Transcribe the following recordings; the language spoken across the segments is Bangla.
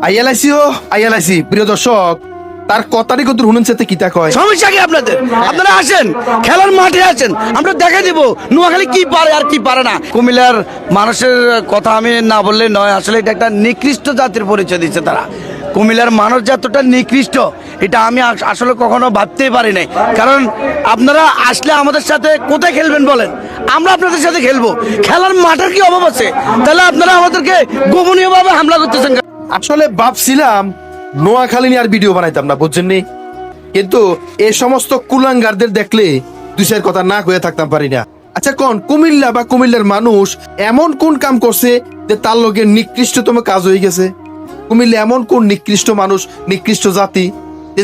আইয়ালাইছি প্রিয় দর্শক, তার কথারই কত শুনেন সাথে কিতা কয়। সমস্যা কি আপনাদের? আপনারা আসেন, খেলার মাঠে আসেন, আমরা দেখা দিব নোয়াখালী কি পারে আর কি পারে না। কুমিল্লার মানুষের কথা আমি না বললে নয়, আসলে এটা একটা নিকৃষ্ট জাতির পরিচয় দিচ্ছে তারা। কুমিল্লার মানুষ যতটা নিকৃষ্ট এটা আমি আসলে কখনো ভাবতেই পারি নাই। কারণ আপনারা আসলে আমাদের সাথে কোথায় খেলবেন বলেন, আমরা আপনাদের সাথে খেলবো। খেলার মাঠের কি অভাব আছে? তাহলে আপনারা আমাদেরকে গোপনীয়ভাবে হামলা করতেছেন। আসলে ভাবছিলাম নোয়াখালী নিয়ে আর ভিডিও বানাইতাম না, বুঝছেন নি, কিন্তু এই সমস্ত কুলাঙ্গারদের দেখলে দুই চার কথা না কয়ে থাকতাম পারি না। আচ্ছা কোন কুমিল্লা বা কুমিল্লার মানুষ এমন কোন কাম করছে যে তার লগে নিকৃষ্টতম কাজ হয়ে গেছে? কুমিল্লা এমন কোন নিকৃষ্ট মানুষ, নিকৃষ্ট জাতি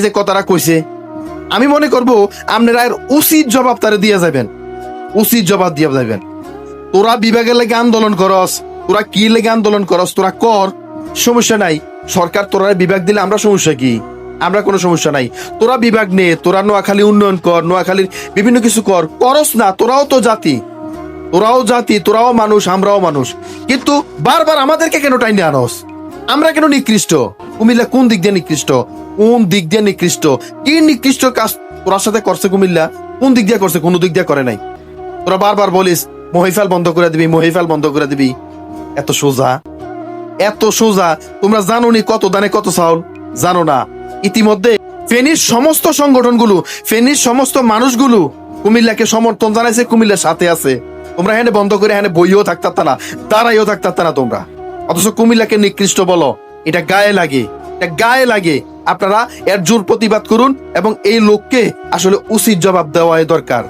যে কথাটা কইছে? আমি মনে করব আপনারা এর উচিত জবাব তারা দিয়ে যাবেন, উচিত জবাব দিয়ে যাবেন। তোরা বিভাগের লেগে আন্দোলন করস, তোরা কি লেগে আন্দোলন করস তোরা কর, সমস্যা নাই। সরকার তোরা বিভাগ দিলে আমরা সমস্যা কি? আমরা কোনো সমস্যা নাই। তোরা বিভাগ নে, তোরা নোয়াখালী উন্নয়ন কর, নোয়াখালীর বিভিন্ন কিছু কর, করস না। তোরাও তো জাতি, তোরাও জাতি, তোরাও মানুষ, আমরাও মানুষ। কিন্তু বারবার আমাদেরকে কেন টাইনে আনস? আমরা কেন নিকৃষ্ট? কুমিল্লা কোন দিক দিয়ে নিকৃষ্ট? কোন দিক দিয়ে নিকৃষ্ট? কি নিকৃষ্ট কাজ তোরার সাথে করছে কুমিল্লা? কোন দিক দিয়ে করছে? কোনো দিক দিয়ে করে নাই। তোরা বারবার বলিস মহিফাল বন্ধ করে দিবি, মহিফাল বন্ধ করে দিবি। এত সোজা, এত সোজা? তোমরা জানো নি কত দানে কত চাউল? জানো না? ইতিমধ্যে ফেনীর সমস্ত সংগঠনগুলো, ফেনীর সমস্ত মানুষগুলো কুমিল্লাকে সমর্থন জানাইছে, কুমিল্লার সাথে আছে। তোমরা এখানে বন্ধ করে এখানে বইও থাকতাম না, দাঁড়াইও থাকতাম না তোমরা। অথচ কুমিল্লাকে নিকৃষ্ট বলো, এটা গায়ে লাগে, এটা গায়ে লাগে। আপনারা এর জোর প্রতিবাদ করুন এবং এই লোককে আসলে উচিত জবাব দেওয়া দরকার।